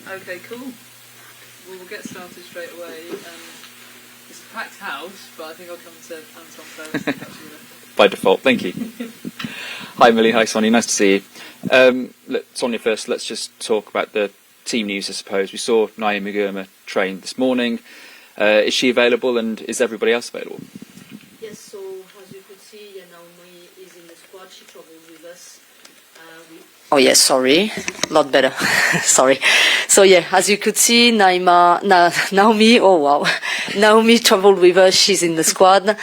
Okay, cool. Well, we'll get started straight away. It's a packed house, but I think I'll come to Anton first. By default, thank you. Hi Millie, hi Sonia, nice to see you. Sonia first, let's just talk about the team news, I suppose. We saw Naomi Girma train this morning. Is she available and is everybody else available? Yes, so as you could see, Naomi is in the squad. She travelled with us. Oh yes, sorry, lot better. Sorry. So yeah, as you could see, Naomi. Oh wow, Naomi travelled with us. She's in the squad.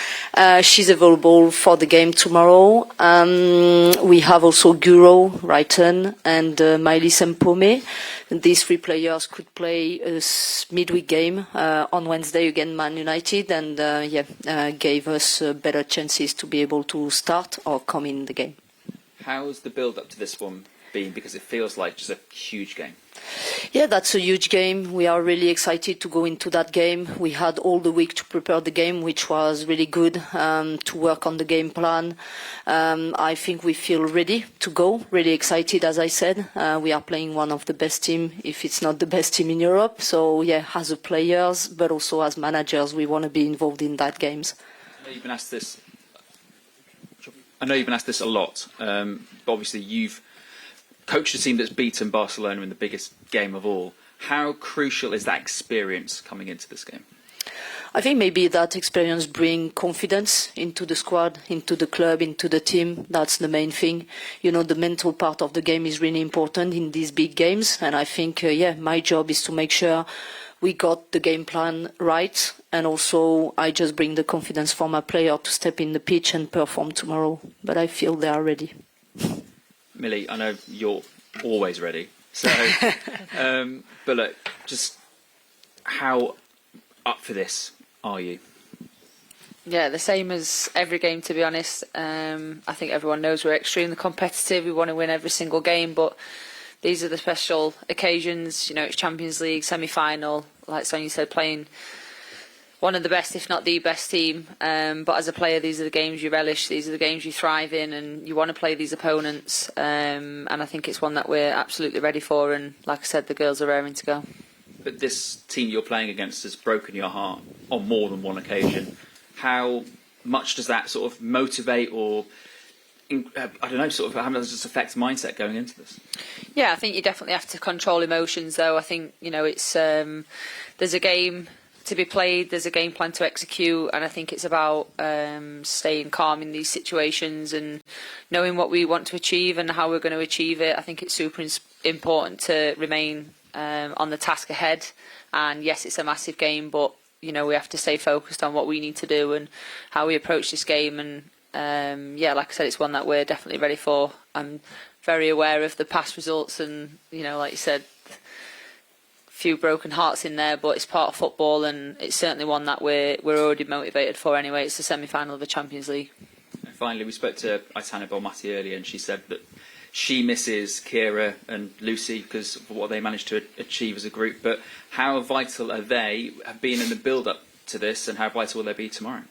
She's available for the game tomorrow. We have also Guro, Wrighton, and Millie Sempome. These three players could play a midweek game on Wednesday against Man United, and gave us better chances to be able to start or come in the game. How's the build up to this one been? Because it feels like just a huge game. Yeah, that's a huge game. We are really excited to go into that game. We had all the week to prepare the game, which was really good, to work on the game plan. I think we feel ready to go, really excited, as I said. We are playing one of the best teams, if it's not the best team in Europe. So, yeah, as a players, but also as managers, we want to be involved in that games. I know you've been asked this a lot, but obviously you've coached a team that's beaten Barcelona in the biggest game of all. How crucial is that experience coming into this game? I think maybe that experience brings confidence into the squad, into the club, into the team. That's the main thing. You know, the mental part of the game is really important in these big games. And I think, my job is to make sure we got the game plan right. And also, I just bring the confidence for my player to step in the pitch and perform tomorrow. But I feel they are ready. Millie, I know you're always ready. So, but look, just how up for this are you? Yeah, the same as every game, to be honest. I think everyone knows we're extremely competitive. We want to win every single game, but these are the special occasions. You know, it's Champions League semi-final, like Sonia said, playing one of the best, if not the best team. But as a player, these are the games you relish. These are the games you thrive in, and you want to play these opponents. And I think it's one that we're absolutely ready for. And like I said, the girls are raring to go. But this team you're playing against has broken your heart on more than one occasion. How much does that sort of motivate or, I don't know, sort of how does this affect mindset going into this? Yeah, I think you definitely have to control emotions, though. I think, you know, it's there's a game to be played, there's a game plan to execute, and I think it's about staying calm in these situations and knowing what we want to achieve and how we're going to achieve it. I think it's super important to remain on the task ahead, and yes, it's a massive game, but you know, we have to stay focused on what we need to do and how we approach this game. And like I said, it's one that we're definitely ready for. I'm very aware of the past results, and you know, like you said, a few broken hearts in there, but it's part of football, and it's certainly one that we're already motivated for anyway. It's the semi-final of the Champions League. And finally, we spoke to Aitana Belmati earlier, and she said that she misses Kira and Lucy because of what they managed to achieve as a group. But how vital are they have been in the build-up to this, and how vital will they be tomorrow?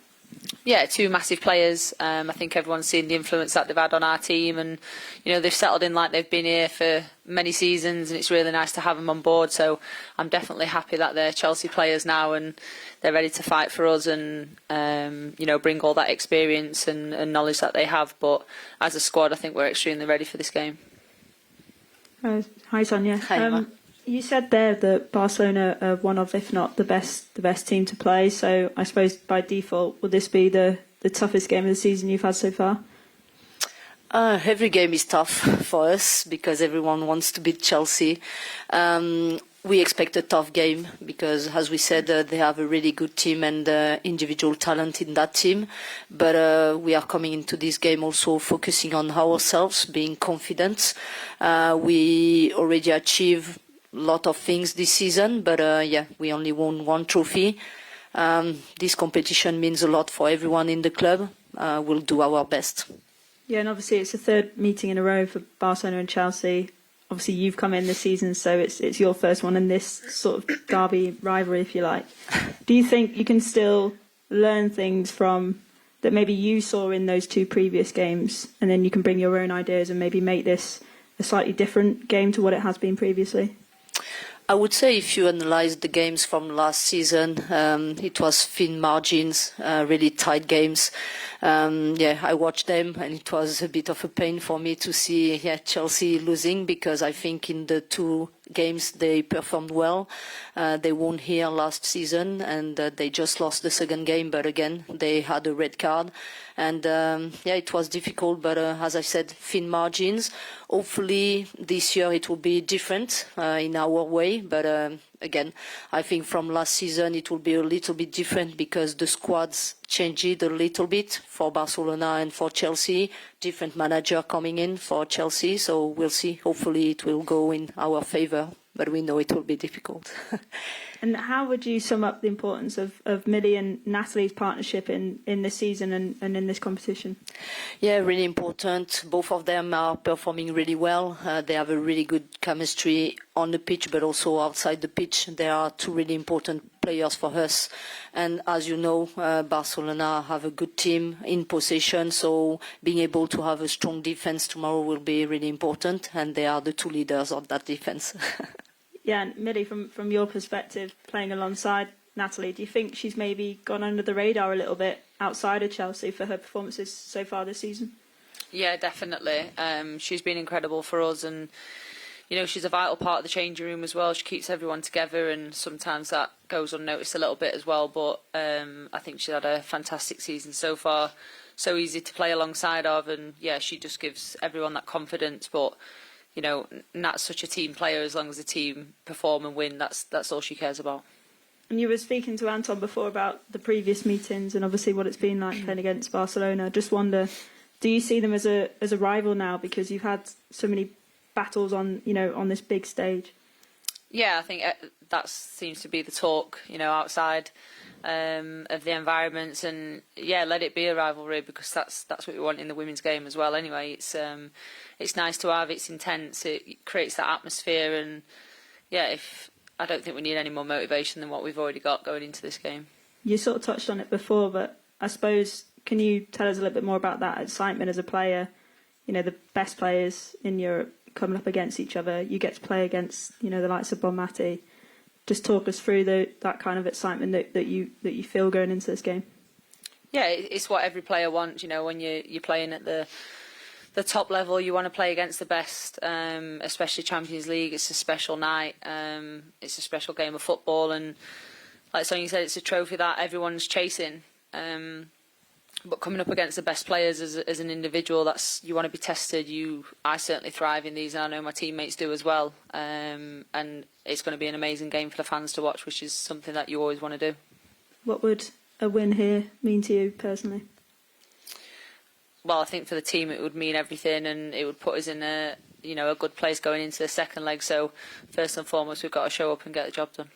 Yeah, two massive players. I think everyone's seen the influence that they've had on our team, and you know, they've settled in like they've been here for many seasons, and it's really nice to have them on board. So I'm definitely happy that they're Chelsea players now, and they're ready to fight for us and you know, bring all that experience and knowledge that they have. But as a squad, I think we're extremely ready for this game. Hi Sonia. Hi, Emma. You said there that Barcelona are one of, if not the best team to play. So I suppose by default, will this be the toughest game of the season you've had so far? Every game is tough for us because everyone wants to beat Chelsea. We expect a tough game because, as we said, they have a really good team and individual talent in that team. But we are coming into this game also focusing on ourselves, being confident. We already achieved a lot of things this season, but we only won one trophy. This competition means a lot for everyone in the club. We'll do our best. Yeah, and obviously it's the third meeting in a row for Barcelona and Chelsea. Obviously you've come in this season, so it's your first one in this sort of derby rivalry, if you like. Do you think you can still learn things from that maybe you saw in those two previous games, and then you can bring your own ideas and maybe make this a slightly different game to what it has been previously? I would say if you analyze the games from last season, it was thin margins, really tight games. I watched them, and it was a bit of a pain for me to see Chelsea losing, because I think in the two games they performed well. They won here last season, and they just lost the second game, but again they had a red card, and it was difficult, but as I said, thin margins. Hopefully this year it will be different in our way, but again, I think from last season it will be a little bit different, because the squads changed a little bit for Barcelona and for Chelsea. Different manager coming in for Chelsea, so we'll see. Hopefully it will go in our favour, but we know it will be difficult. And how would you sum up the importance of Millie and Natalie's partnership in this season and in this competition? Yeah, really important. Both of them are performing really well. They have a really good chemistry on the pitch, but also outside the pitch. They are two really important players for us. And as you know, Barcelona have a good team in possession, so being able to have a strong defense tomorrow will be really important, and they are the two leaders of that defense. Yeah, and Millie, from your perspective, playing alongside Natalie, do you think she's maybe gone under the radar a little bit outside of Chelsea for her performances so far this season? Yeah, definitely. She's been incredible for us, and you know, she's a vital part of the changing room as well. She keeps everyone together, and sometimes that goes unnoticed a little bit as well. But I think she's had a fantastic season so far. So easy to play alongside of, and yeah, she just gives everyone that confidence. But you know, Nat's such a team player. As long as the team perform and win, that's all she cares about. And you were speaking to Anton before about the previous meetings and obviously what it's been like playing against Barcelona. Just wonder, do you see them as a rival now, because you've had so many battles on this big stage? Yeah, I think that seems to be the talk, outside of the environments, and let it be a rivalry, because that's what we want in the women's game as well. Anyway, it's nice to have. It's intense. It creates that atmosphere, and I don't think we need any more motivation than what we've already got going into this game. You sort of touched on it before, but I suppose, can you tell us a little bit more about that excitement as a player? The best players in Europe coming up against each other. You get to play against, the likes of Bompastor. Just talk us through that kind of excitement that you feel going into this game. Yeah, it's what every player wants. When you're playing at the top level, you want to play against the best, especially Champions League. It's a special night. It's a special game of football, and like Sonia said, it's a trophy that everyone's chasing. But coming up against the best players as an individual, you want to be tested. I certainly thrive in these, and I know my teammates do as well. And it's going to be an amazing game for the fans to watch, which is something that you always want to do. What would a win here mean to you personally? Well, I think for the team it would mean everything, and it would put us in a good place going into the second leg. So first and foremost, we've got to show up and get the job done.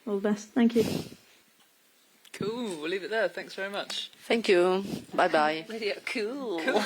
All the best. Thank you. Cool, we'll leave it there. Thanks very much. Thank you. Bye bye. Cool. Cool.